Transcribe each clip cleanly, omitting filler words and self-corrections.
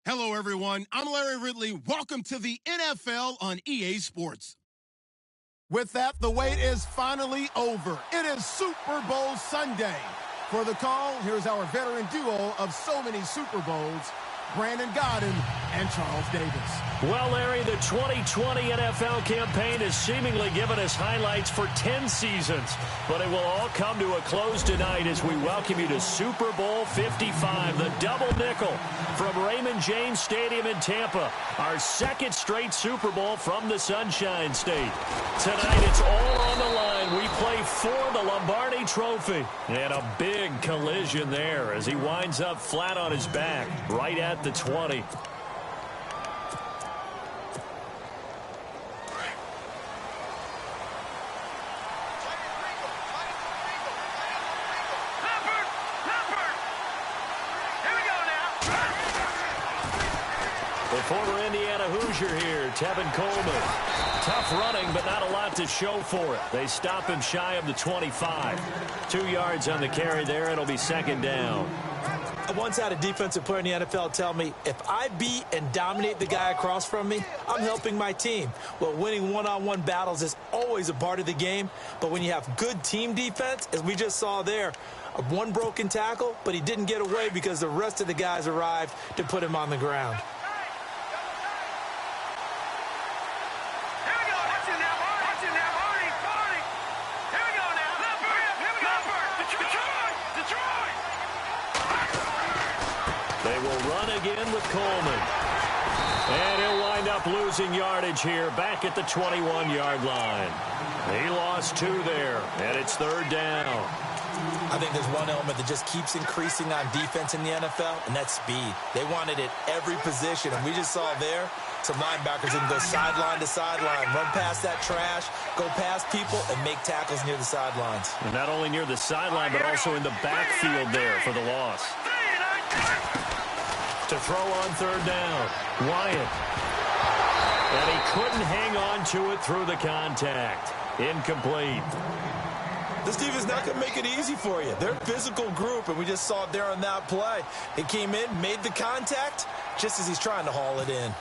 Hello, everyone. I'm Larry Ridley. Welcome to the NFL on EA Sports. With that, the wait is finally over. It is Super Bowl Sunday. For the call, here's our veteran duo of so many Super Bowls, Brandon Godden and Charles Davis. Well, Larry, the 2020 NFL campaign has seemingly given us highlights for 10 seasons, but it will all come to a close tonight as we welcome you to Super Bowl 55, the double nickel from Raymond James Stadium in Tampa, our second straight Super Bowl from the Sunshine State. Tonight, it's all on the line. We play for the Lombardi Trophy, and a big collision there as he winds up flat on his back right at the 20. The former Indiana Hoosier here, Tevin Coleman. Tough running, but not a lot to show for it. They stop him shy of the 25. 2 yards on the carry there. It'll be second down. I once had a defensive player in the NFL tell me, if I beat and dominate the guy across from me, I'm helping my team. Well, winning one-on-one battles is always a part of the game, but when you have good team defense, as we just saw there, one broken tackle, but he didn't get away because the rest of the guys arrived to put him on the ground. They will run again with Coleman. And he'll wind up losing yardage here back at the 21-yard line. He lost 2 there, and it's third down. I think there's one element that just keeps increasing on defense in the NFL, and that's speed. They want it at every position, and we just saw there some linebackers that can go sideline to sideline, run past that trash, go past people, and make tackles near the sidelines. And not only near the sideline, but also in the backfield there for the loss. To throw on third down, Wyatt. And he couldn't hang on to it through the contact. Incomplete. This team is not going to make it easy for you. They're a physical group, and we just saw it there on that play. He came in, made the contact, just as he's trying to haul it in.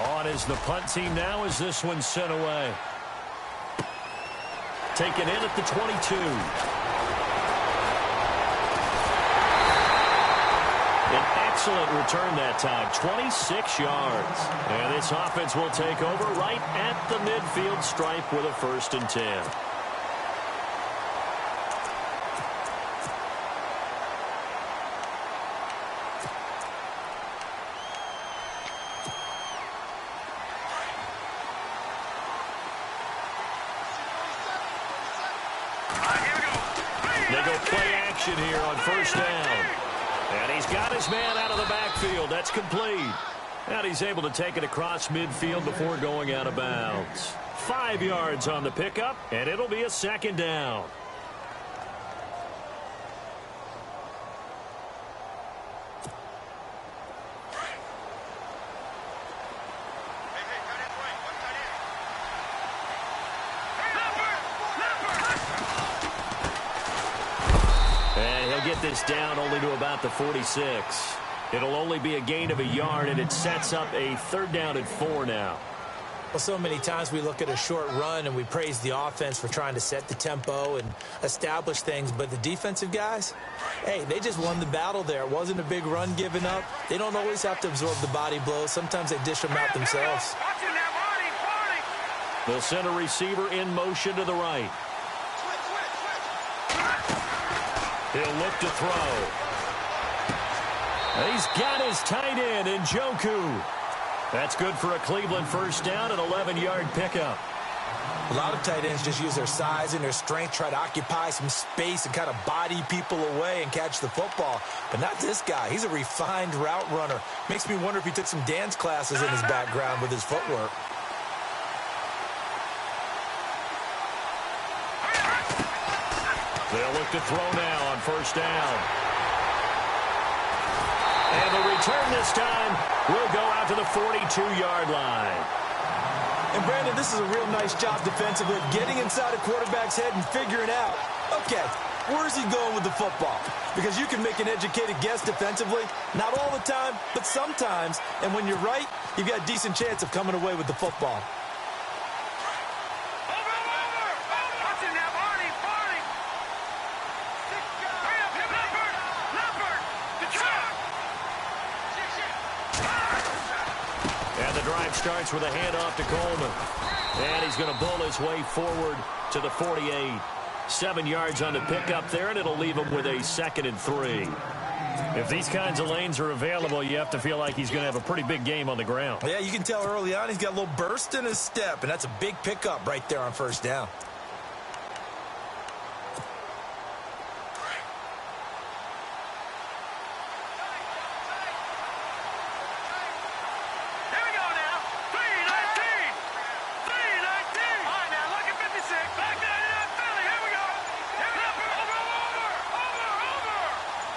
On is the punt team now as this one's sent away. Taken in at the 22. An excellent return that time, 26 yards. And this offense will take over right at the midfield stripe with a 1st and 10. They go play action here on 1st down. And he's got his man out of the backfield. That's complete. And he's able to take it across midfield before going out of bounds. 5 yards on the pickup, and it'll be a 2nd down. Get this down only to about the 46. It'll only be a gain of a yard, and it sets up a 3rd down and 4 now. Well, so many times we look at a short run and we praise the offense for trying to set the tempo and establish things, but the defensive guys, hey, they just won the battle there. It wasn't a big run given up. They don't always have to absorb the body blows. Sometimes they dish them out themselves. They'll send a receiver in motion to the right. He'll look to throw. He's got his tight end in Njoku. That's good for a Cleveland 1st down and 11-yard pickup. A lot of tight ends just use their size and their strength, try to occupy some space and kind of body people away and catch the football. But not this guy. He's a refined route runner. Makes me wonder if he took some dance classes in his background with his footwork. They'll look to throw now on 1st down. And the return this time will go out to the 42-yard line. And, Brandon, this is a real nice job defensively, getting inside a quarterback's head and figuring out, okay, Where's he going with the football? Because you can make an educated guess defensively. Not all the time, but sometimes. And when you're right, you've got a decent chance of coming away with the football. And the drive starts with a handoff to Coleman. And he's going to bull his way forward to the 48. 7 yards on the pickup there, and it'll leave him with a 2nd and 3. If these kinds of lanes are available, you have to feel like he's going to have a pretty big game on the ground. Yeah, you can tell early on he's got a little burst in his step, and that's a big pickup right there on first down.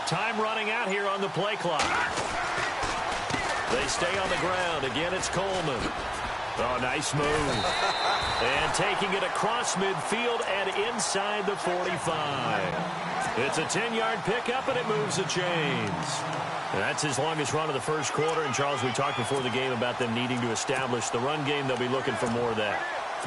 Time running out here on the play clock. They stay on the ground. Again, it's Coleman. Oh, nice move. And taking it across midfield and inside the 45. It's a 10-yard pickup, and it moves the chains. And that's his longest run of the first quarter. And, Charles, we talked before the game about them needing to establish the run game. They'll be looking for more of that.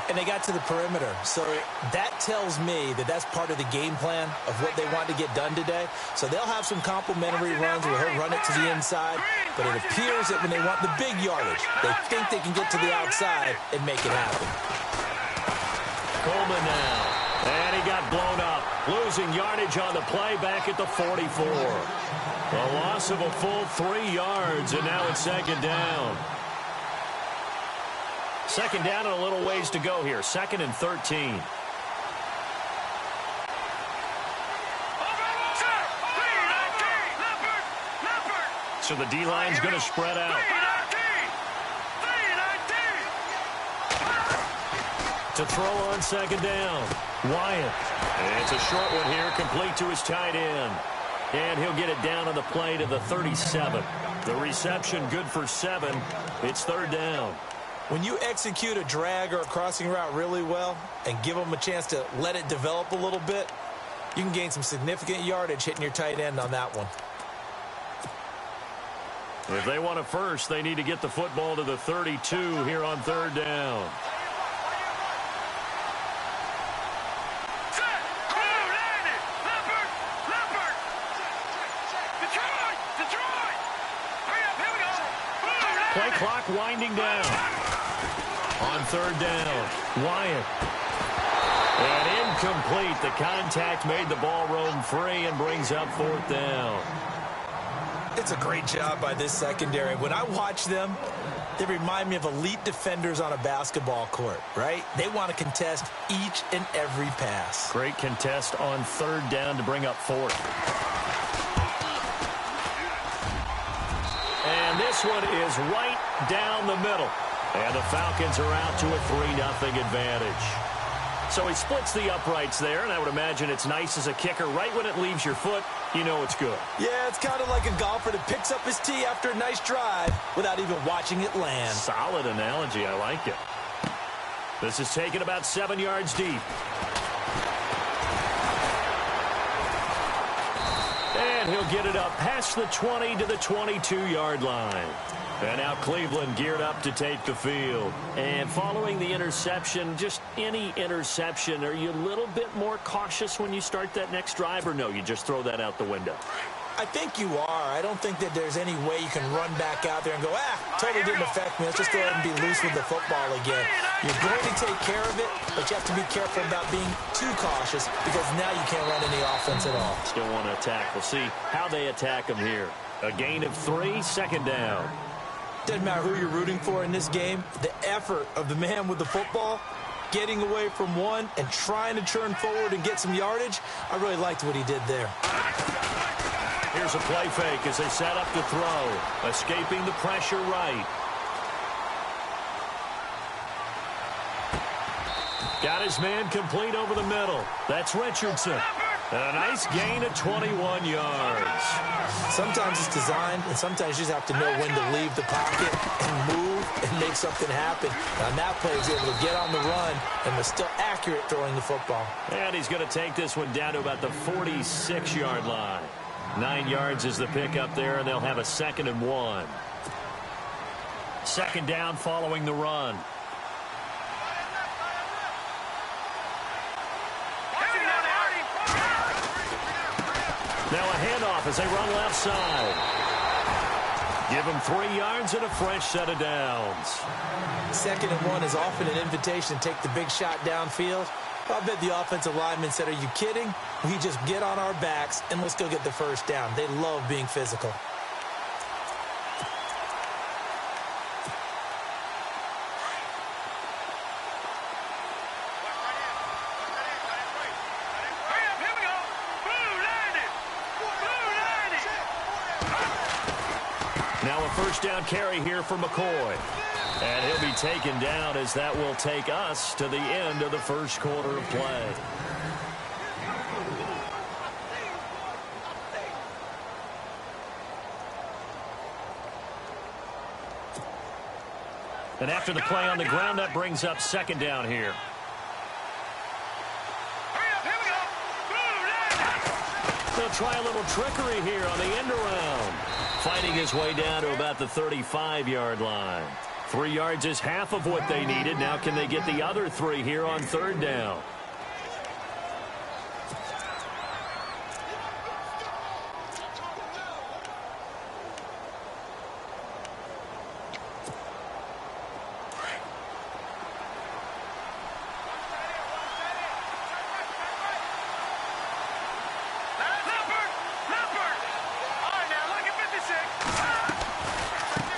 And they got to the perimeter. So that tells me that that's part of the game plan of what they want to get done today. So they'll have some complimentary runs where he'll run it to the inside. But it appears that when they want the big yardage, they think they can get to the outside and make it happen. Coleman now. And he got blown up. Losing yardage on the play back at the 44. A loss of a full 3 yards, and now it's 2nd down. 2nd down and a little ways to go here. 2nd and 13. So the D-line's going to spread out. To throw on 2nd down. Wyatt. And it's a short one here, complete to his tight end. And he'll get it down on the play to the 37. The reception good for 7. It's 3rd down. When you execute a drag or a crossing route really well and give them a chance to let it develop a little bit, you can gain some significant yardage hitting your tight end on that one. If they want a first, they need to get the football to the 32 here on 3rd down. Play clock winding down. On 3rd down, Wyatt. And incomplete. The contact made the ball roam free and brings up 4th down. It's a great job by this secondary. When I watch them, they remind me of elite defenders on a basketball court, right? They want to contest each and every pass. Great contest on 3rd down to bring up 4th. And this one is right down the middle. And the Falcons are out to a 3-0 advantage. So he splits the uprights there, and I would imagine it's nice as a kicker. Right when it leaves your foot, you know it's good. Yeah, it's kind of like a golfer that picks up his tee after a nice drive without even watching it land. Solid analogy. I like it. This is taken about 7 yards deep. And he'll get it up past the 20 to the 22-yard line. And now Cleveland geared up to take the field. And following the interception, just any interception, are you a little bit more cautious when you start that next drive, or no, you just throw that out the window? I think you are. I don't think that there's any way you can run back out there and go, totally didn't affect me. Let's just go ahead and be loose with the football again. You're going to take care of it, but you have to be careful about being too cautious because now you can't run any offense at all. Still want to attack. We'll see how they attack him here. A gain of 3, 2nd down. Doesn't matter who you're rooting for in this game. The effort of the man with the football, getting away from one and trying to turn forward and get some yardage, I really liked what he did there. Here's a play fake as they set up to throw. Escaping the pressure right. Got his man complete over the middle. That's Richardson. A nice gain of 21 yards. Sometimes it's designed, and sometimes you just have to know when to leave the pocket and move and make something happen. On that play, he was able to get on the run and was still accurate throwing the football. And he's going to take this one down to about the 46-yard line. 9 yards is the pickup there, and they'll have a 2nd and 1. Second down following the run. Now a handoff as they run left side. Give him 3 yards and a fresh set of downs. 2nd and 1 is often an invitation to take the big shot downfield. I bet the offensive lineman said, "Are you kidding? We just get on our backs and let's go get the first down." They love being physical. Now a first down carry here for McCoy. And he'll be taken down as that will take us to the end of the first quarter of play. And after the play on the ground, that brings up 2nd down here. They'll try a little trickery here on the end around. Fighting his way down to about the 35-yard line. 3 yards is half of what they needed. Now can they get the other 3 here on 3rd down?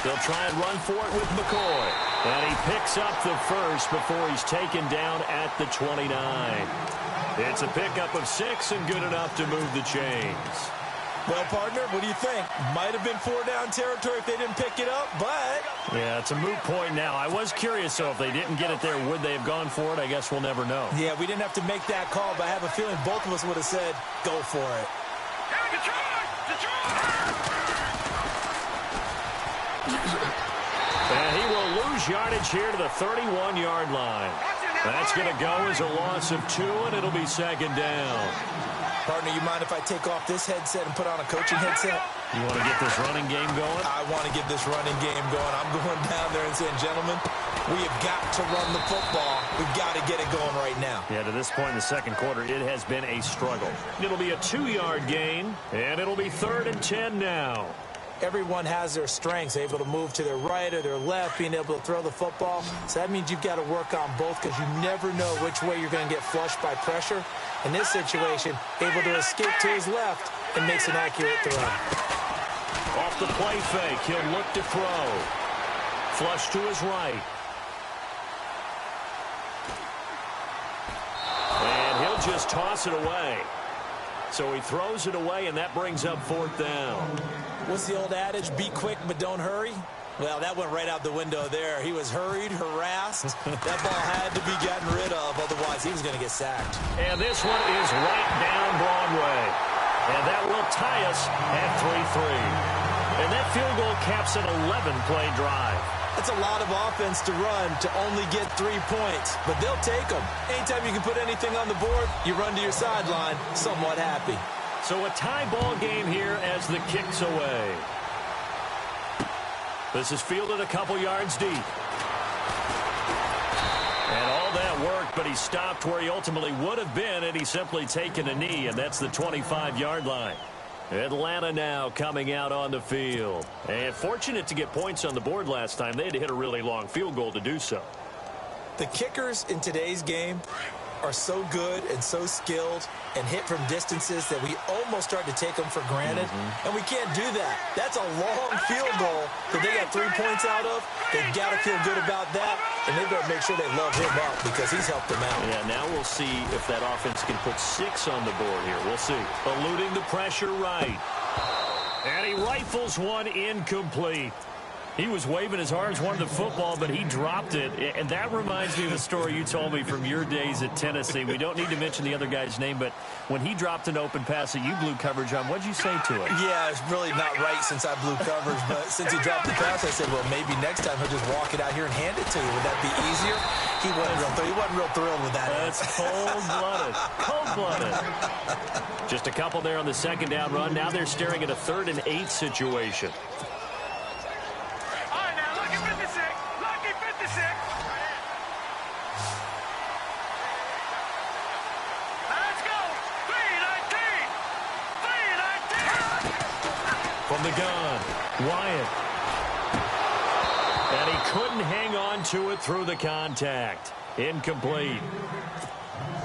They'll try and run for it with McCoy. And he picks up the first before he's taken down at the 29. It's a pickup of 6 and good enough to move the chains. Well, partner, what do you think? Might have been 4-down territory if they didn't pick it up, but... Yeah, it's a moot point now. I was curious, so if they didn't get it there, would they have gone for it? I guess we'll never know. Yeah, we didn't have to make that call, but I have a feeling both of us would have said, go for it. And he will lose yardage here to the 31-yard line. That's going to go as a loss of 2, and it'll be 2nd down. Partner, you mind if I take off this headset and put on a coaching headset? You want to get this running game going? I want to get this running game going. I'm going down there and saying, gentlemen, we have got to run the football. We've got to get it going right now. Yeah, to this point in the second quarter, it has been a struggle. It'll be a 2-yard gain, and it'll be 3rd and 10 now. Everyone has their strengths, able to move to their right or their left, being able to throw the football. So that means you've got to work on both because you never know which way you're going to get flushed by pressure. In this situation, able to escape to his left and makes an accurate throw. Off the play fake, he'll look to throw. Flush to his right. And he'll just toss it away. So he throws it away, and that brings up 4th down. What's the old adage? Be quick, but don't hurry. Well, that went right out the window there. He was hurried, harassed. That ball had to be gotten rid of, otherwise he was going to get sacked. And this one is right down Broadway. And that will tie us at 3-3. And that field goal caps an 11-play drive. That's a lot of offense to run to only get 3 points, but they'll take them. Anytime you can put anything on the board, you run to your sideline somewhat happy. So a tie ball game here as the kick's away. This is fielded a couple yards deep. And all that worked, but he stopped where he ultimately would have been had he simply taken a knee, and that's the 25-yard line. Atlanta now coming out on the field. And fortunate to get points on the board last time. They had to hit a really long field goal to do so. The kickers in today's game are so good and so skilled and hit from distances that we almost start to take them for granted. And we can't do that. That's a long field goal that they got 3 points out of. They've got to feel good about that, and they better make sure they love him up because he's helped them out. Yeah, now we'll see if that offense can put 6 on the board here. We'll see. Eluding the pressure right. And he rifles one incomplete. He was waving his arms, wanted the football, but he dropped it. And that reminds me of the story you told me from your days at Tennessee. We don't need to mention the other guy's name, but when he dropped an open pass that you blew coverage on, what'd you say to it? Yeah, it's really not right since I blew coverage, but since he dropped the pass, I said, well, maybe next time he'll just walk it out here and hand it to you. Would that be easier? He wasn't real thrilled with that. That's cold-blooded. Cold-blooded. Just a couple there on the second down run. Now they're staring at a 3rd and 8 situation. From the gun, Wyatt. And he couldn't hang on to it through the contact. Incomplete.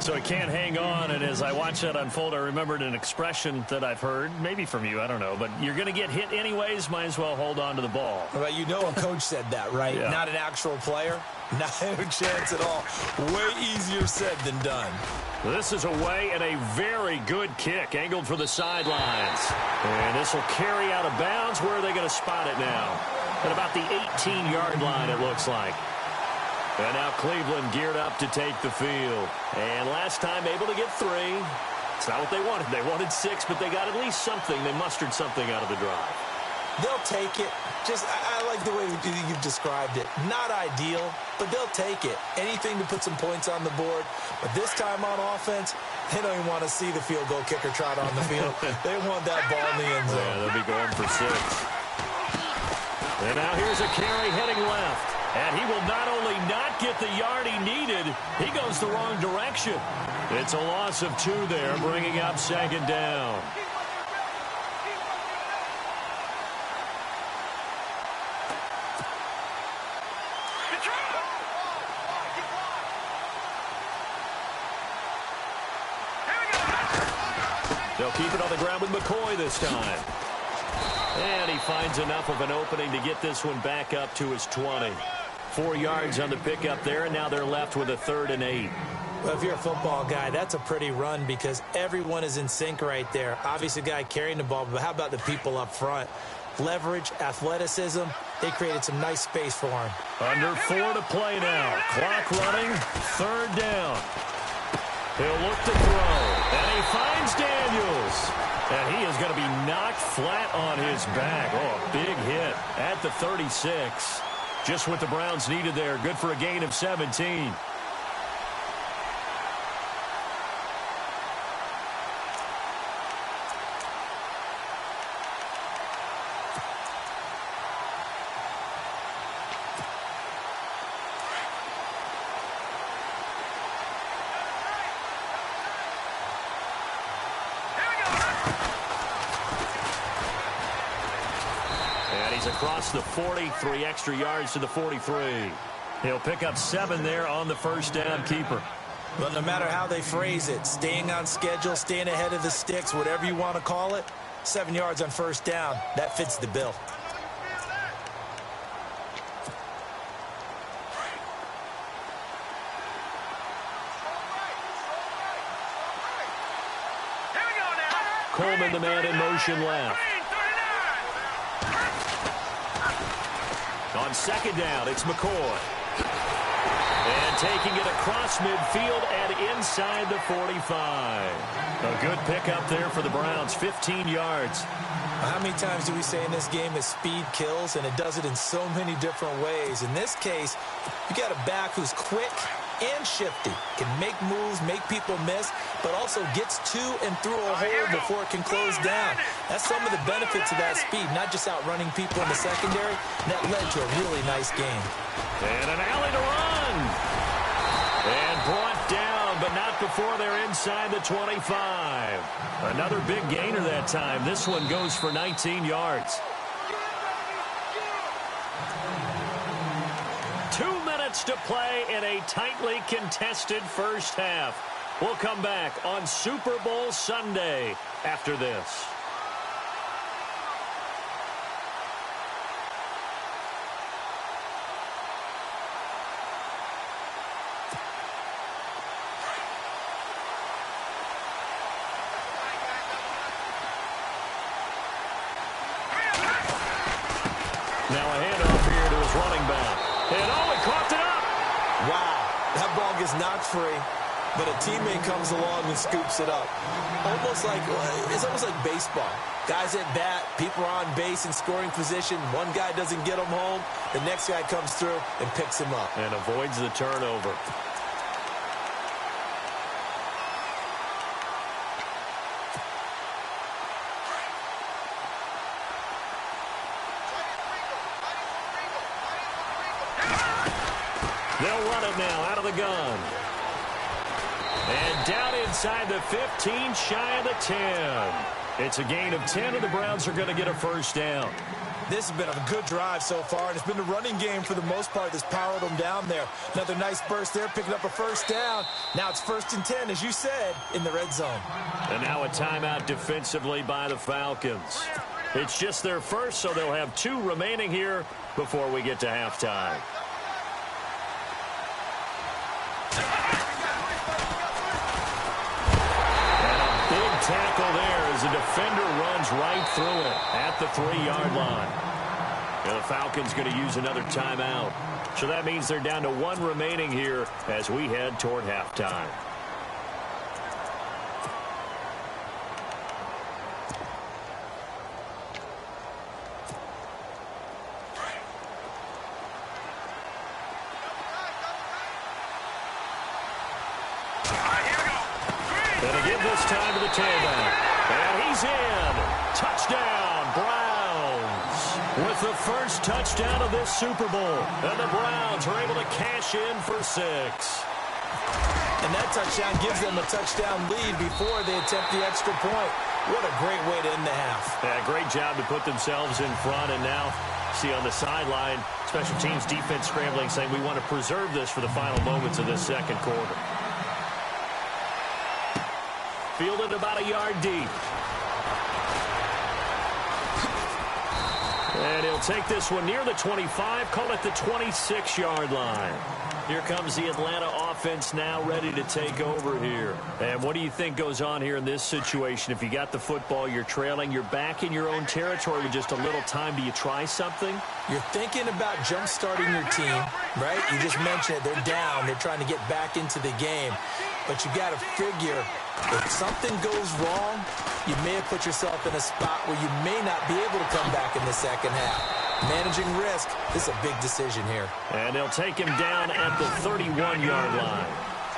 So he can't hang on, and as I watched that unfold, I remembered an expression that I've heard, maybe from you, I don't know, but you're going to get hit anyways, might as well hold on to the ball. Well, you know a coach said that, right? Yeah. Not an actual player. Not a chance at all. Way easier said than done. This is away and a very good kick, angled for the sidelines. And this will carry out of bounds. Where are they going to spot it now? At about the 18-yard line, it looks like. And now Cleveland geared up to take the field. And last time able to get 3. It's not what they wanted. They wanted 6, but they got at least something. They mustered something out of the drive. They'll take it. I like the way you've described it. Not ideal, but they'll take it. Anything to put some points on the board. But this time on offense, they don't even want to see the field goal kicker trot on the field. They want that ball in the end zone. Yeah, they'll be going for 6. And now here's a carry heading left. And he will not only not get the yard he needed, he goes the wrong direction. It's a loss of 2 there, bringing up 2nd down. They'll keep it on the ground with McCoy this time. And he finds enough of an opening to get this one back up to his 20. 4 yards on the pickup there, and now they're left with a 3rd and 8. Well, if you're a football guy, that's a pretty run because everyone is in sync right there. Obviously, the guy carrying the ball, but how about the people up front? Leverage, athleticism, they created some nice space for him. Under 4 to play now. Clock running, 3rd down. He'll look to throw, and he finds Daniels. And he is going to be knocked flat on his back. Oh, a big hit at the 36. Just what the Browns needed there. Good for a gain of 17. Across the 40, 3 extra yards to the 43. He'll pick up 7 there on the first down keeper. But no matter how they phrase it, staying on schedule, staying ahead of the sticks, whatever you want to call it, 7 yards on first down, that fits the bill. Coleman, the man in motion left. On second down, it's McCoy. And taking it across midfield and inside the 45. A good pickup there for the Browns, 15 yards. How many times do we say in this game that speed kills, and it does it in so many different ways? In this case, you got a back who's quick and shifty, can make moves, make people miss, but also gets to and through a hole before it can close down. That's some of the benefits of that speed, not just outrunning people in the secondary. That led to a really nice game. And an alley to run. And brought down, but not before they're inside the 25. Another big gainer that time. This one goes for 19 yards. 2 minutes to play in a tightly contested first half. We'll come back on Super Bowl Sunday after this. Now a handoff Bengals running back. And he caught it up. Wow, that ball gets knocked free, but a teammate comes along and scoops it up. It's almost like baseball. Guys at bat, people are on base in scoring position. One guy doesn't get him home. The next guy comes through and picks him up. And avoids the turnover. They'll run it now out of the gun. And down inside the 15, shy of the 10. It's a gain of 10, and the Browns are going to get a first down. This has been a good drive so far, and it's been the running game for the most part that's powered them down there. Another nice burst there, picking up a first down. Now it's 1st and 10, as you said, in the red zone. And now a timeout defensively by the Falcons. It's just their first, so they'll have 2 remaining here before we get to halftime. Tackle there as the defender runs right through it at the 3-yard line. And the Falcons going to use another timeout. So that means they're down to 1 remaining here as we head toward halftime. Gonna give this time to the tailback. And he's in. Touchdown, Browns. With the first touchdown of this Super Bowl. And the Browns are able to cash in for 6. And that touchdown gives them a touchdown lead before they attempt the extra point. What a great way to end the half. Yeah, great job to put themselves in front. And now, see on the sideline, special teams defense scrambling, saying we want to preserve this for the final moments of this second quarter. Fielded about a yard deep. And he'll take this one near the 25, call it the 26-yard line. Here comes the Atlanta offense now ready to take over here. And what do you think goes on here in this situation? If you got the football, you're trailing, you're back in your own territory with just a little time. Do you try something? You're thinking about jump-starting your team, right? You just mentioned it. They're down. They're trying to get back into the game. But you got to figure if something goes wrong, you may have put yourself in a spot where you may not be able to come back in the second half. Managing risk, this is a big decision here. And they'll take him down at the 31-yard line.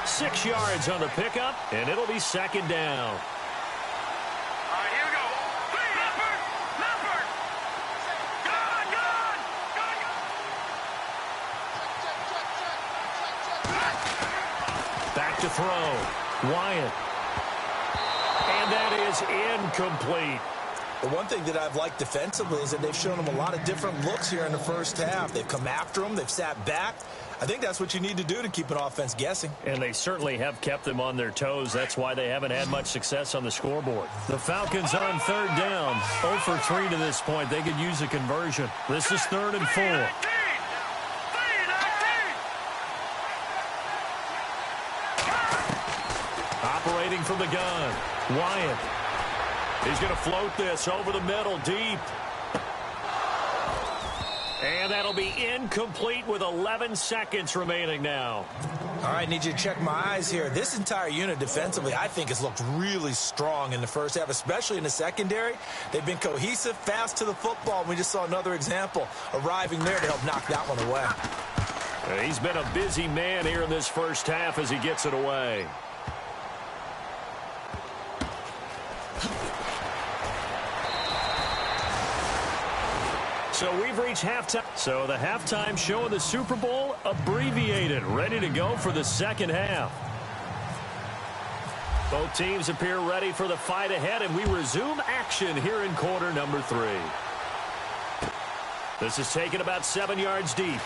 6 yards on the pickup, and it'll be second down. All right, here we go. Leopard! Gun! Back to throw. Wyatt. And that is incomplete. The one thing that I've liked defensively is that they've shown them a lot of different looks here in the first half. They've come after them. They've sat back. I think that's what you need to do to keep an offense guessing. And they certainly have kept them on their toes. That's why they haven't had much success on the scoreboard. The Falcons on 3rd down. 0 for 3 to this point. They could use a conversion. This is 3rd and 4. Operating from the gun. Wyatt. He's going to float this over the middle, deep. And that'll be incomplete with 11 seconds remaining now. All right, need you to check my eyes here. This entire unit defensively, I think, has looked really strong in the first half, especially in the secondary. They've been cohesive, fast to the football. We just saw another example arriving there to help knock that one away. He's been a busy man here in this first half as he gets it away. So we've reached halftime. So the halftime show of the Super Bowl abbreviated, ready to go for the second half. Both teams appear ready for the fight ahead, and we resume action here in quarter number 3. This is taken about 7 yards deep.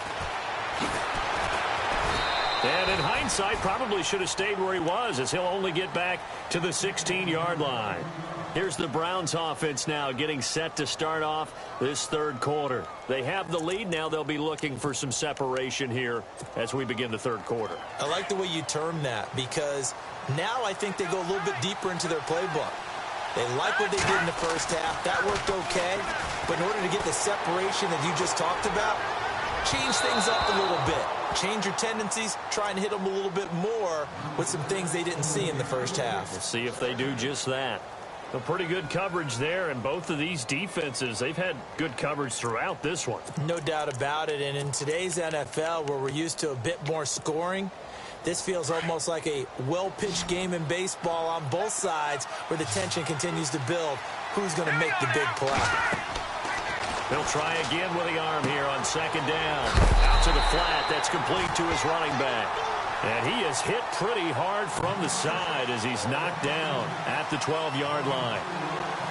And in hindsight, probably should have stayed where he was, as he'll only get back to the 16-yard line. Here's the Browns offense now getting set to start off this third quarter. They have the lead. Now they'll be looking for some separation here as we begin the third quarter. I like the way you term that, because now I think they go a little bit deeper into their playbook. They like what they did in the first half. That worked okay. But in order to get the separation that you just talked about, change things up a little bit. Change your tendencies, try and hit them a little bit more with some things they didn't see in the first half. We'll see if they do just that. A pretty good coverage there, and both of these defenses, they've had good coverage throughout this one. No doubt about it, and in today's NFL, where we're used to a bit more scoring, this feels almost like a well-pitched game in baseball on both sides where the tension continues to build. Who's going to make the big play? He'll try again with the arm here on second down. Out to the flat. That's complete to his running back. And he is hit pretty hard from the side as he's knocked down at the 12-yard line.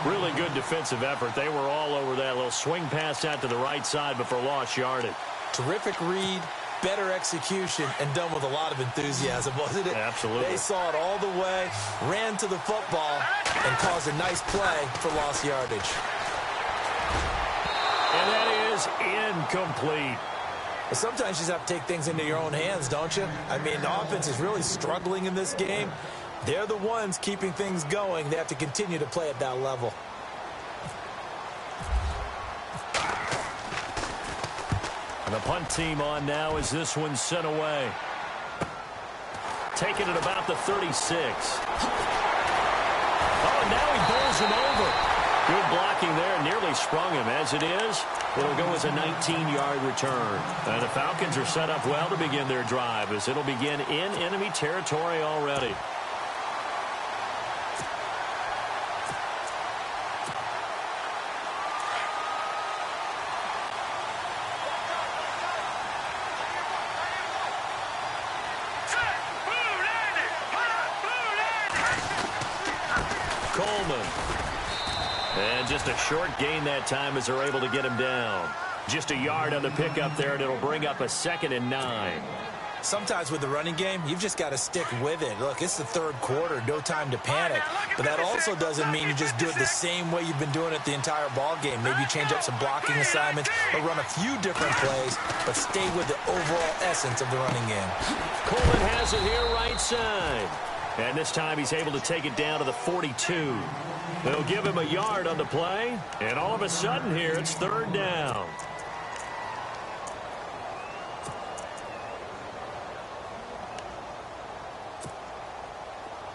Really good defensive effort. They were all over that little swing pass out to the right side, but for lost yardage. Terrific read, better execution, and done with a lot of enthusiasm, wasn't it? Absolutely. They saw it all the way, ran to the football, and caused a nice play for lost yardage. And that is incomplete. But sometimes you just have to take things into your own hands, don't you? I mean, the offense is really struggling in this game. They're the ones keeping things going. They have to continue to play at that level. And the punt team on now as this one's sent away. Taking it about the 36. Oh, now he bowls him over. Good blocking there, nearly sprung him. As it is, it'll go as a 19-yard return. And the Falcons are set up well to begin their drive as it'll begin in enemy territory already. Coleman. And just a short gain that time as they're able to get him down. Just a yard on the pickup there, and it'll bring up a 2nd and 9. Sometimes with the running game, you've just got to stick with it. Look, it's the third quarter, no time to panic. But that also doesn't mean you just do it the same way you've been doing it the entire ball game. Maybe you change up some blocking assignments or run a few different plays, but stay with the overall essence of the running game. Coleman has it here right side. And this time he's able to take it down to the 42. They'll give him a yard on the play, and all of a sudden here it's 3rd down.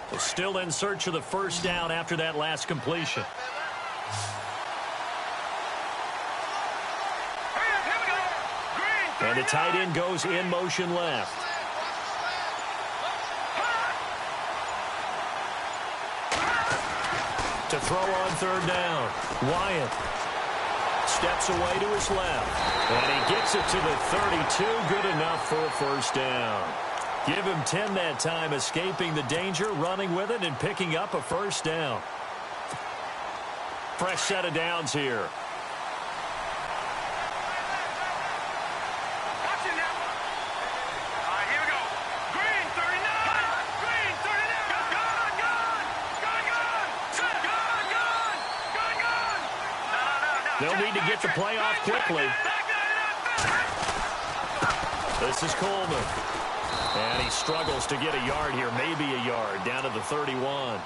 They're still in search of the 1st down after that last completion. And the tight end goes in motion left. To throw on 3rd down. Wyatt steps away to his left. And he gets it to the 32. Good enough for a 1st down. Give him 10 that time, escaping the danger, running with it, and picking up a 1st down. Fresh set of downs here. They'll need to get the play off quickly. This is Coleman. And he struggles to get a yard here, maybe a yard, down to the 31.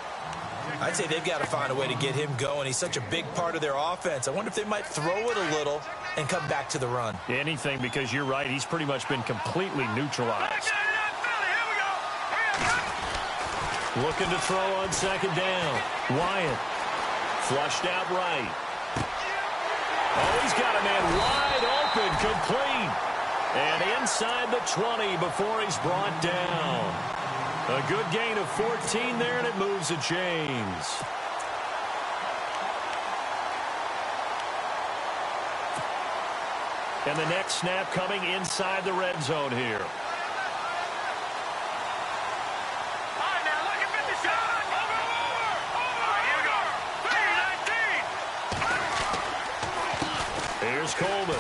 I'd say they've got to find a way to get him going. He's such a big part of their offense. I wonder if they might throw it a little and come back to the run. Anything, because you're right, he's pretty much been completely neutralized. Looking to throw on 2nd down. Wyatt flushed out right. Oh, he's got a man wide open, complete. And inside the 20 before he's brought down. A good gain of 14 there, and it moves the chains. And the next snap coming inside the red zone here. Here's Coleman.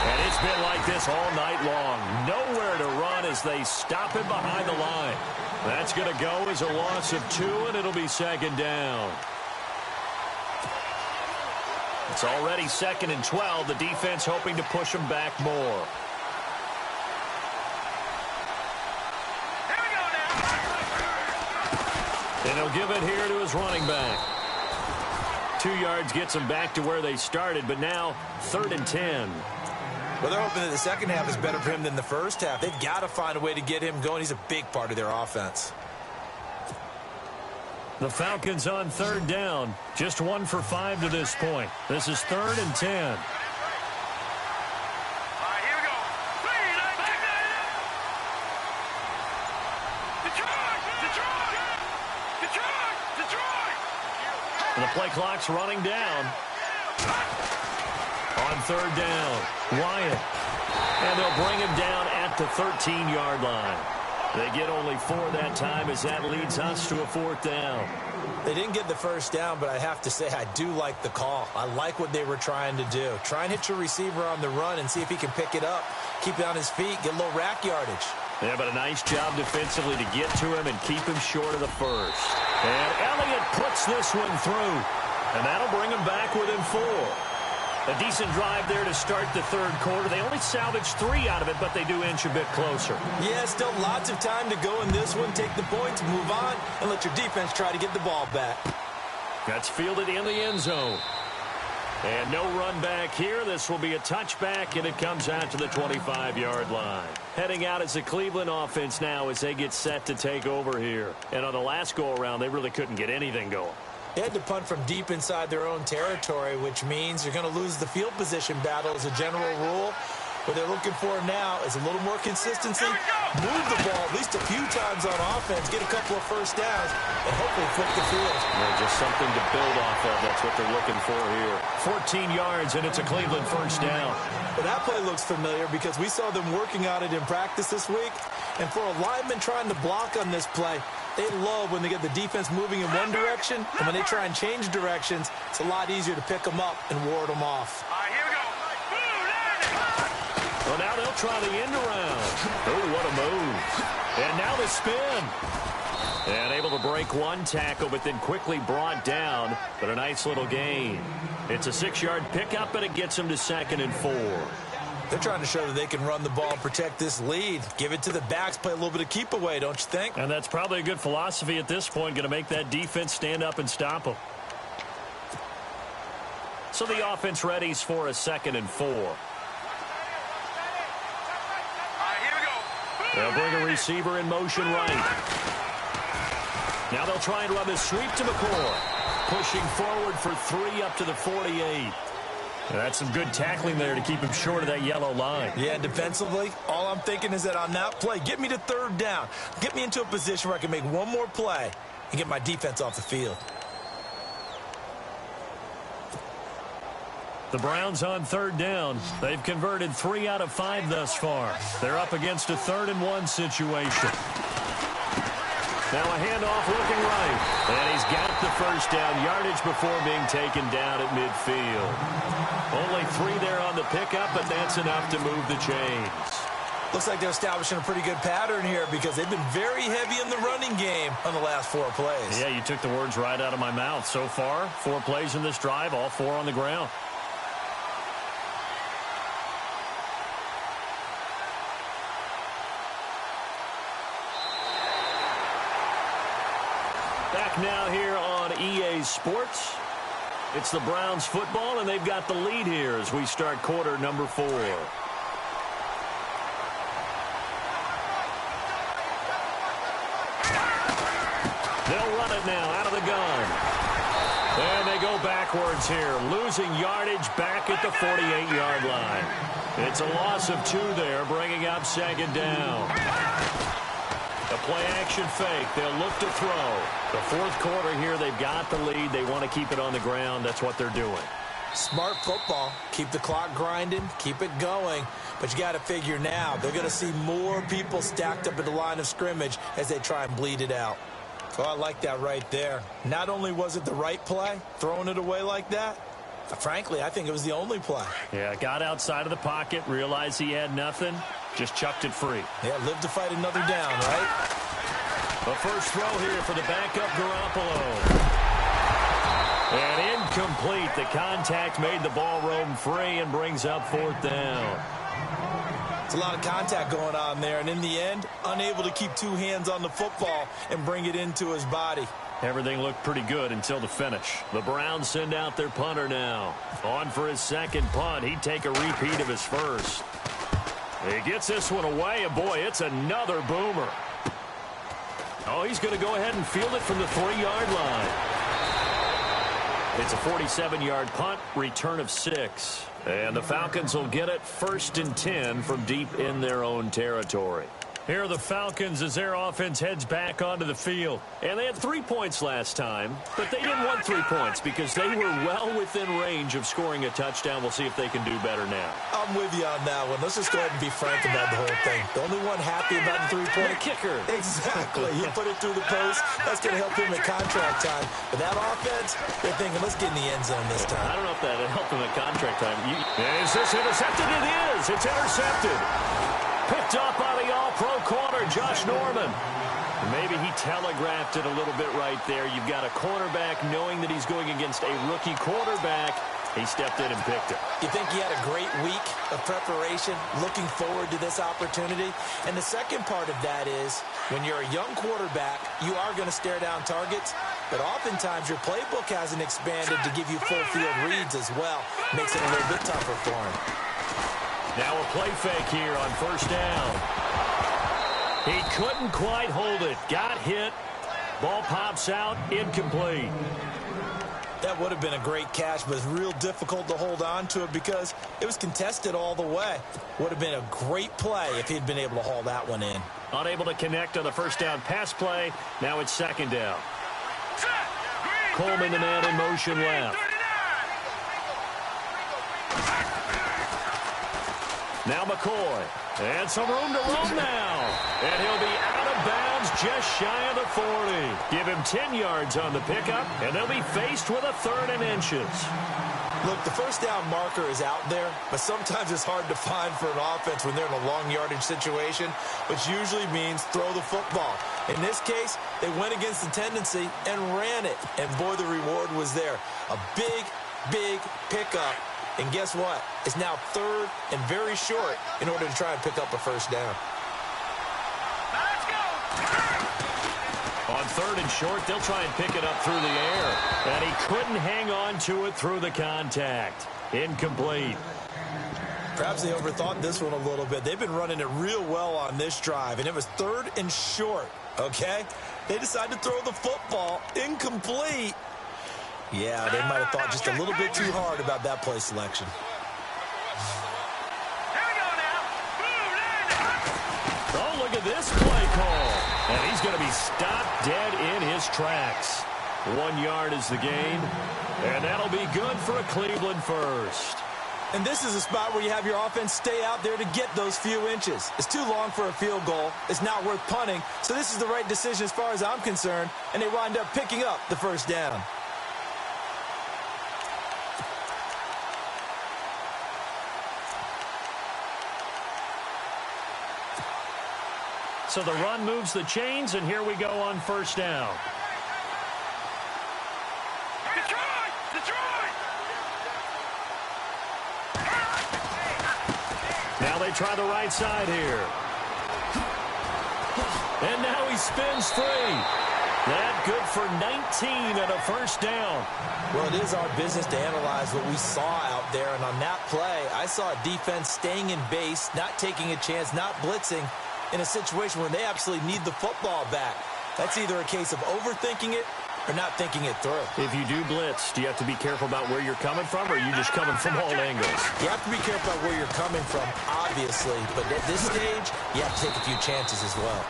And it's been like this all night long. Nowhere to run as they stop him behind the line. That's going to go as a loss of 2, and it'll be 2nd down. It's already 2nd and 12. The defense hoping to push him back more. And he'll give it here to his running back. 2 yards gets them back to where they started, but now 3rd and 10. Well, they're hoping that the second half is better for him than the first half. They've got to find a way to get him going. He's a big part of their offense. The Falcons on third down. Just 1 for 5 to this point. This is 3rd and 10. All right, here we go. Detroit! And the play clock's running down. On third down, Wyatt. And they'll bring him down at the 13-yard line. They get only 4 that time as that leads us to a 4th down. They didn't get the first down, but I have to say I do like the call. I like what they were trying to do. Try and hit your receiver on the run and see if he can pick it up, keep it on his feet, get a little rack yardage. Yeah, but a nice job defensively to get to him and keep him short of the first. And Elliott puts this one through, and that'll bring him back within 4. A decent drive there to start the third quarter. They only salvaged 3 out of it, but they do inch a bit closer. Yeah, still lots of time to go in this one. Take the points, move on, and let your defense try to get the ball back. That's fielded in the end zone. And no run back here. This will be a touchback, and it comes out to the 25-yard line. Heading out as the Cleveland offense now as they get set to take over here. And on the last go-around, they really couldn't get anything going. They had to punt from deep inside their own territory, which means you're going to lose the field position battle as a general rule. What they're looking for now is a little more consistency, move the ball at least a few times on offense, get a couple of first downs, and hopefully flip the field. Yeah, just something to build off of. That's what they're looking for here. 14 yards, and it's a Cleveland first down. Well, that play looks familiar because we saw them working on it in practice this week. And for a lineman trying to block on this play, they love when they get the defense moving in one direction, and when they try and change directions, it's a lot easier to pick them up and ward them off. All right, here we go. Well, now they'll try the end around. Oh, what a move. And now the spin. And able to break one tackle, but then quickly brought down. But a nice little gain. It's a 6-yard pickup, but it gets them to 2nd and 4. They're trying to show that they can run the ball and protect this lead. Give it to the backs, play a little bit of keep away, don't you think? And that's probably a good philosophy at this point, going to make that defense stand up and stop them. So the offense readies for a 2nd and 4. They'll bring a receiver in motion right. Now they'll try and run the sweep to McCoy. Pushing forward for 3 up to the 48. That's some good tackling there to keep him short of that yellow line. Yeah, defensively, all I'm thinking is that on that play, get me to 3rd down. Get me into a position where I can make one more play and get my defense off the field. The Browns on 3rd down. They've converted 3 out of 5 thus far. They're up against a 3rd and 1 situation. Now a handoff looking right. And he's got the first down yardage before being taken down at midfield. Only 3 there on the pickup, but that's enough to move the chains. Looks like they're establishing a pretty good pattern here because they've been very heavy in the running game on the last 4 plays. Yeah, you took the words right out of my mouth. So far, 4 plays in this drive, all 4 on the ground. Back now here on EA Sports. It's the Browns football, and they've got the lead here as we start quarter number 4. They'll run it now out of the gun. And they go backwards here, losing yardage back at the 48-yard line. It's a loss of 2 there, bringing up 2nd down. A play-action fake. They'll look to throw. The 4th quarter here, they've got the lead. They want to keep it on the ground. That's what they're doing. Smart football. Keep the clock grinding. Keep it going. But you got to figure now, they're going to see more people stacked up at the line of scrimmage as they try and bleed it out. So I like that right there. Not only was it the right play, throwing it away like that, frankly, I think it was the only play. Yeah, got outside of the pocket, realized he had nothing, just chucked it free. Yeah, live to fight another down, right? The first throw here for the backup Garoppolo. And incomplete. The contact made the ball roam free and brings up 4th down. It's a lot of contact going on there, and in the end, unable to keep 2 hands on the football and bring it into his body. Everything looked pretty good until the finish. The Browns send out their punter now. On for his second punt. He'd take a repeat of his first. He gets this one away, and boy, it's another boomer. Oh, he's going to go ahead and field it from the 3-yard line. It's a 47-yard punt, return of 6. And the Falcons will get it 1st and 10 from deep in their own territory. Here are the Falcons as their offense heads back onto the field. And they had 3 points last time, but they didn't want 3 points because they were well within range of scoring a touchdown. We'll see if they can do better now. I'm with you on that one. Let's just go ahead and be frank about the whole thing. The only one happy about the 3-point kicker. Exactly. He put it through the post. That's going to help him at contract time. But that offense, they're thinking, let's get in the end zone this time. I don't know if that helped him at contract time. Is this intercepted? It is. It's intercepted. Picked up by the all-pro corner, Josh Norman. Maybe he telegraphed it a little bit right there. You've got a cornerback knowing that he's going against a rookie quarterback. He stepped in and picked it. You think he had a great week of preparation, looking forward to this opportunity? And the second part of that is, when you're a young quarterback, you are going to stare down targets, but oftentimes your playbook hasn't expanded to give you full field reads as well. Makes it a little bit tougher for him. Now a play fake here on 1st down. He couldn't quite hold it. Got hit. Ball pops out. Incomplete. That would have been a great catch, but it's real difficult to hold on to it because it was contested all the way. Would have been a great play if he'd been able to haul that one in. Unable to connect on the 1st down pass play. Now it's 2nd down. Coleman, the man in motion left. Now McCoy. And some room to run now. And he'll be out of bounds just shy of the 40. Give him 10 yards on the pickup, and they'll be faced with a 3rd and inches. Look, the 1st down marker is out there, but sometimes it's hard to find for an offense when they're in a long yardage situation, which usually means throw the football. In this case, they went against the tendency and ran it. And boy, the reward was there. A big, big pickup. And guess what? It's now 3rd and very short in order to try and pick up a 1st down. Let's go. On 3rd and short, they'll try and pick it up through the air. And he couldn't hang on to it through the contact. Incomplete. Perhaps they overthought this one a little bit. They've been running it real well on this drive, and it was 3rd and short, okay? They decided to throw the football. Incomplete. Yeah, they might have thought just a little bit too hard about that play selection. Here we go now. Oh, look at this play call. And he's going to be stopped dead in his tracks. 1 yard is the gain. And that'll be good for a Cleveland first. And this is a spot where you have your offense stay out there to get those few inches. It's too long for a field goal. It's not worth punting. So this is the right decision as far as I'm concerned. And they wind up picking up the 1st down. So the run moves the chains, and here we go on 1st down. Detroit! Detroit! Now they try the right side here. And now he spins free. That good for 19 and a 1st down. Well, it is our business to analyze what we saw out there. And on that play, I saw a defense staying in base, not taking a chance, not blitzing, in a situation where they absolutely need the football back. That's either a case of overthinking it or not thinking it through. If you do blitz, do you have to be careful about where you're coming from, or are you just coming from all angles? You have to be careful about where you're coming from, obviously. But at this stage, you have to take a few chances as well.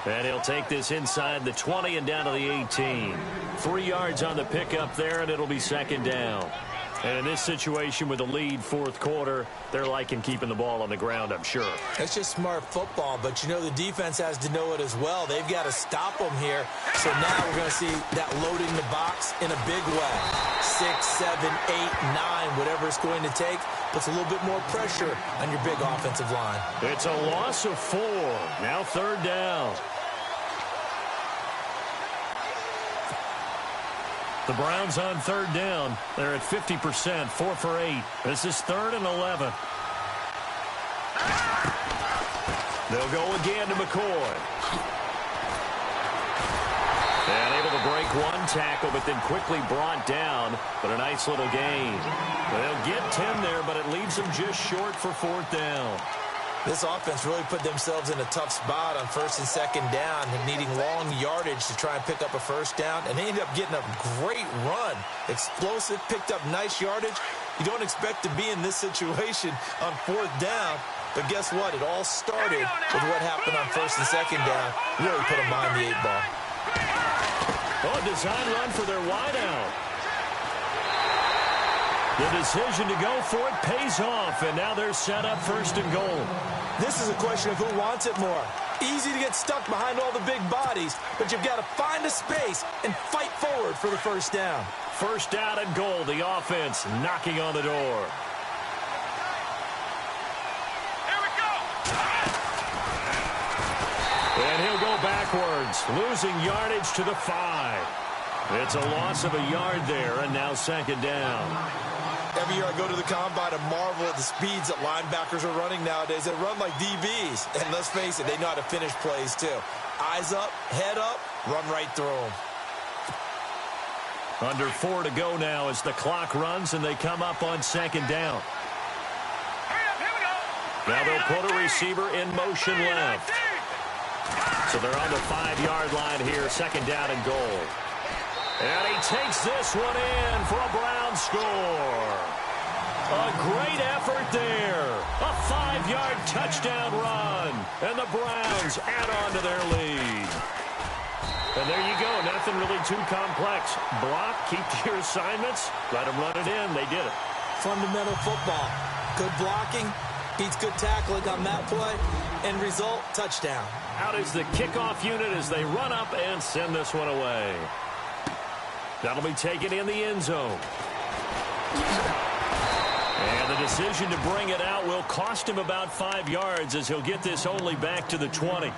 And he'll take this inside the 20 and down to the 18. 3 yards on the pickup there, and it'll be 2nd down. And in this situation with the lead 4th quarter, they're liking keeping the ball on the ground, I'm sure. That's just smart football, but you know the defense has to know it as well. They've got to stop them here. So now we're going to see that loading the box in a big way. 6, 7, 8, 9, whatever it's going to take, puts a little bit more pressure on your big offensive line. It's a loss of 4. Now 3rd down. The Browns on 3rd down. They're at 50%, 4 for 8. This is 3rd and 11. They'll go again to McCoy. And able to break one tackle, but then quickly brought down. But a nice little gain. They'll get 10 there, but it leaves them just short for 4th down. This offense really put themselves in a tough spot on 1st and 2nd down, needing long yardage to try and pick up a 1st down, and they ended up getting a great run. Explosive, picked up nice yardage. You don't expect to be in this situation on 4th down, but guess what? It all started with what happened on 1st and 2nd down. Really put them behind the 8 ball. Oh, a design run for their wideout. The decision to go for it pays off, and now they're set up 1st and goal. This is a question of who wants it more. Easy to get stuck behind all the big bodies, but you've got to find a space and fight forward for the 1st down. 1st down and goal, the offense knocking on the door. Here we go. And he'll go backwards, losing yardage to the 5. It's a loss of a yard there, and now 2nd down. Every year I go to the combine and marvel at the speeds that linebackers are running nowadays. They run like DBs. And let's face it, they know how to finish plays too. Eyes up, head up, run right through them. Under 4 to go now as the clock runs and they come up on 2nd down. Hurry up, here we go. Now they'll put a receiver in motion left. So they're on the 5-yard line here, 2nd down and goal. And he takes this one in for a Brown score. A great effort there. A 5-yard touchdown run. And the Browns add on to their lead. And there you go. Nothing really too complex. Block, keep to your assignments, let them run it in. They did it. Fundamental football. Good blocking beats good tackling on that play. End result, touchdown. Out is the kickoff unit as they run up and send this one away. That'll be taken in the end zone. And the decision to bring it out will cost him about 5 yards as he'll get this only back to the 20.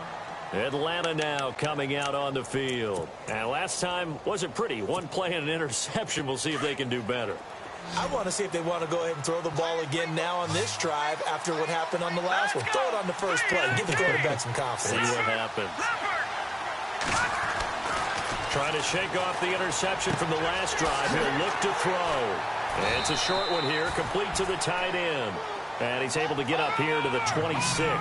Atlanta now coming out on the field. And last time wasn't pretty. One play and an interception. We'll see if they can do better. I want to see if they want to go ahead and throw the ball again now on this drive after what happened on the last one. Throw it on the first play. Give the quarterback some confidence. See what happens. Trying to shake off the interception from the last drive. He'll look to throw. And it's a short one here, complete to the tight end. And he's able to get up here to the 26.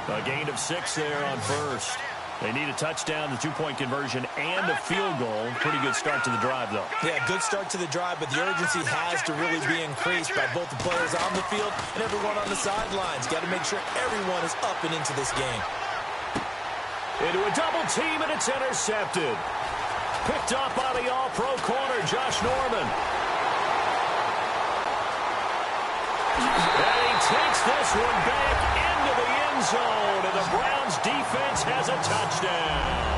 A gain of 6 there on 1st. They need a touchdown, the 2-point conversion, and a field goal. Pretty good start to the drive, though. Yeah, good start to the drive, but the urgency has to really be increased by both the players on the field and everyone on the sidelines. Got to make sure everyone is up and into this game. Into a double team, and it's intercepted. Picked up by the all-pro corner, Josh Norman. And he takes this one back into the end zone, and the Browns defense has a touchdown.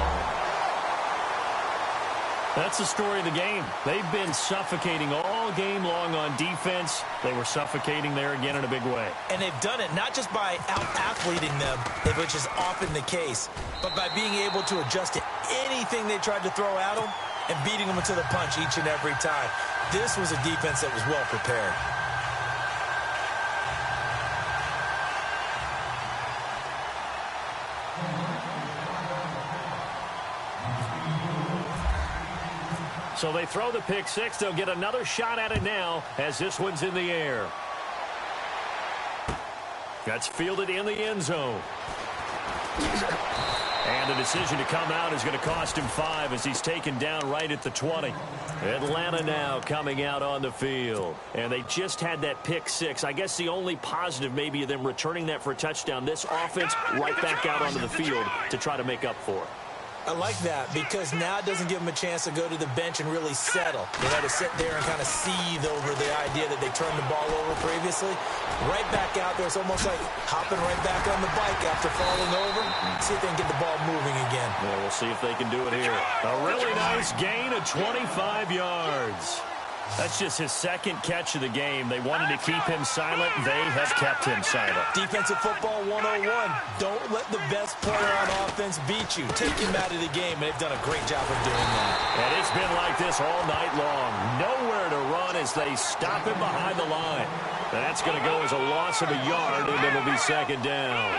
That's the story of the game. They've been suffocating all game long on defense. They were suffocating there again in a big way. And they've done it not just by out-athleting them, which is often the case, but by being able to adjust to anything they tried to throw at them and beating them to the punch each and every time. This was a defense that was well prepared. So they throw the pick 6. They'll get another shot at it now as this one's in the air. That's fielded in the end zone. And the decision to come out is going to cost him 5 as he's taken down right at the 20. Atlanta now coming out on the field. And they just had that pick 6. I guess the only positive maybe of them returning that for a touchdown. This offense right back out onto the field to try to make up for it. I like that because now it doesn't give them a chance to go to the bench and really settle. They had to sit there and kind of seethe over the idea that they turned the ball over previously. Right back out there. It's almost like hopping right back on the bike after falling over. See if they can get the ball moving again. Yeah, we'll see if they can do it here. A really nice gain of 25 yards. That's just his second catch of the game. They wanted to keep him silent. They have kept him silent. Defensive football 101. Don't let the best player on offense beat you. Take him out of the game, and they've done a great job of doing that. And it's been like this all night long. Nowhere to run as they stop him behind the line. That's going to go as a loss of a yard, and it'll be 2nd down.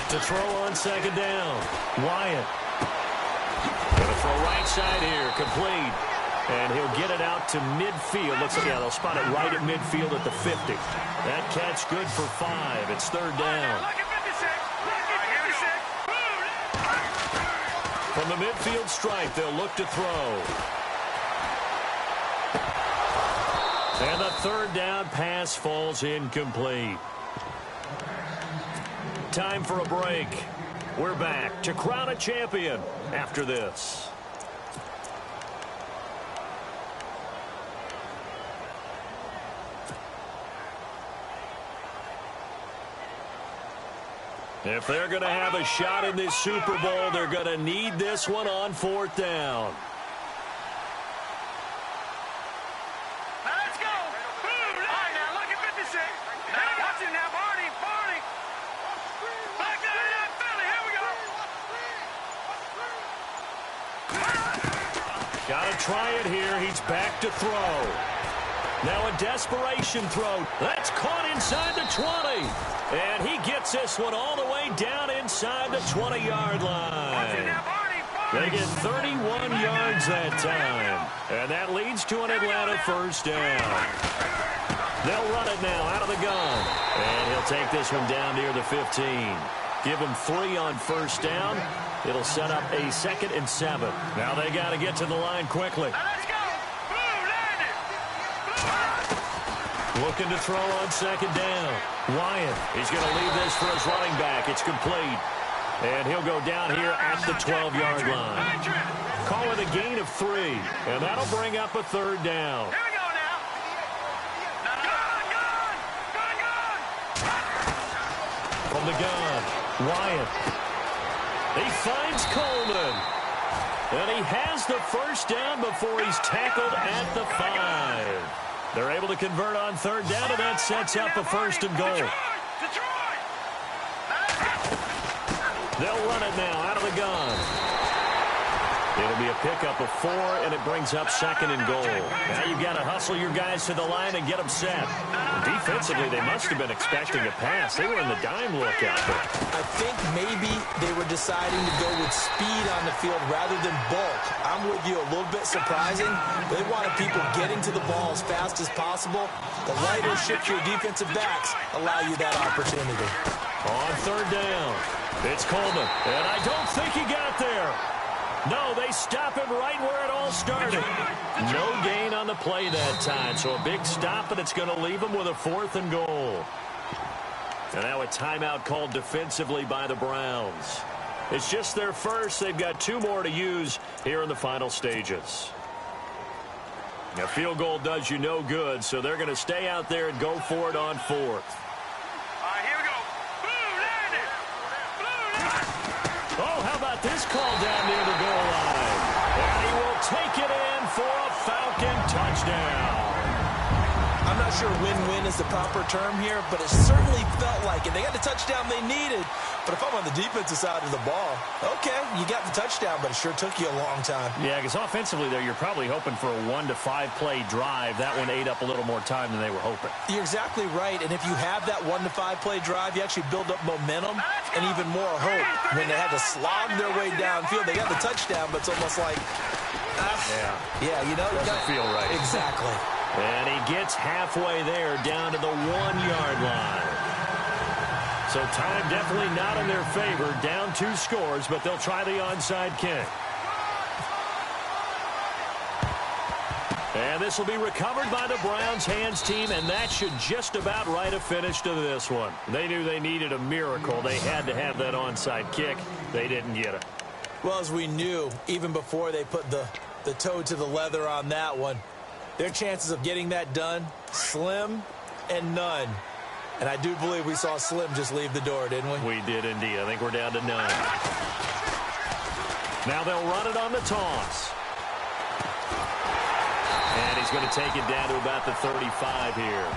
To throw on second down. Wyatt. Going to throw right side here. Complete. And he'll get it out to midfield. Looks like, yeah, they'll spot it right at midfield at the 50. That catch good for 5. It's third down. From the midfield stripe, they'll look to throw. And the third down pass falls incomplete. Time for a break. We're back to crown a champion after this. If they're going to have a shot in this Super Bowl, they're going to need this one on fourth down. Let's go. Boom. All right, now look at 56. Now watch it now, Barney. Back down that Philly. Here we go. Got to try it here. He's back to throw. Now a desperation throw. That's caught inside the 20. And he gets this one all the way down inside the 20-yard line. They get 31 yards that time. And that leads to an Atlanta first down. They'll run it now out of the gun. And he'll take this one down near the 15. Give him 3 on first down. It'll set up a 2nd and 7. Now they got to get to the line quickly. Looking to throw on second down. Wyatt, he's going to leave this for his running back. It's complete. And he'll go down here at the 12-yard line. Call it a gain of 3. And that'll bring up a third down. Here we go now. Gun. From the gun, Wyatt. He finds Coleman. And he has the first down before he's tackled at the 5. They're able to convert on third down, and that sets up a 1st and goal. They'll run it now out of the gun. It'll be a pickup of 4, and it brings up 2nd and goal. Now you've got to hustle your guys to the line and get them set. Defensively, they must have been expecting a pass. They were in the dime look out there. I think maybe they were deciding to go with speed on the field rather than bulk. I'm with you, a little bit surprising. They wanted people getting to the ball as fast as possible. The lighter, shiftier defensive backs allow you that opportunity. On third down, it's Coleman. And I don't think he got there. No, they stop him right where it all started. No gain on the play that time. So a big stop, and it's going to leave him with a 4th and goal. And now a timeout called defensively by the Browns. It's just their first. They've got 2 more to use here in the final stages. A field goal does you no good, so they're going to stay out there and go for it on 4th. Oh, how about this call down near the goal line? And he will take it in for a Falcon touchdown. I'm not sure win-win is the proper term here, but it certainly felt like it. They got the touchdown they needed, but if I'm on the defensive side of the ball, okay, you got the touchdown, but it sure took you a long time. Yeah, because offensively, though, you're probably hoping for a 1 to 5 play drive. That one ate up a little more time than they were hoping. You're exactly right, and if you have that 1 to 5 play drive, you actually build up momentum and even more hope. When they had to slog their way downfield, they got the touchdown, but it's almost like, yeah, you know, doesn't feel right. Exactly. And he gets halfway there down to the 1-yard line. So time definitely not in their favor. Down 2 scores, but they'll try the onside kick. And this will be recovered by the Browns hands team, and that should just about write a finish to this one. They knew they needed a miracle. They had to have that onside kick. They didn't get it. Well, as we knew, even before they put the toe to the leather on that one, their chances of getting that done, slim and none. And I do believe we saw Slim just leave the door, didn't we? We did indeed. I think we're down to none. Now they'll run it on the toss. And he's going to take it down to about the 35 here.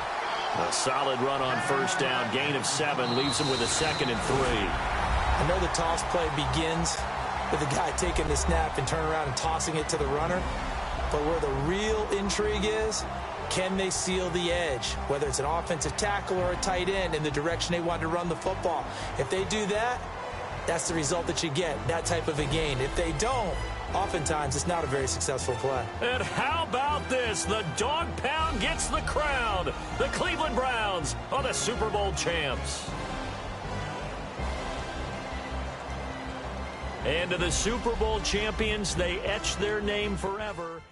A solid run on first down. Gain of 7 leaves him with a 2nd and 3. I know the toss play begins with the guy taking the snap and turn around and tossing it to the runner. But where the real intrigue is, can they seal the edge, whether it's an offensive tackle or a tight end, in the direction they want to run the football? If they do that, that's the result that you get, that type of a gain. If they don't, oftentimes it's not a very successful play. And how about this? The dog pound gets the crown. The Cleveland Browns are the Super Bowl champs. And to the Super Bowl champions, they etch their name forever.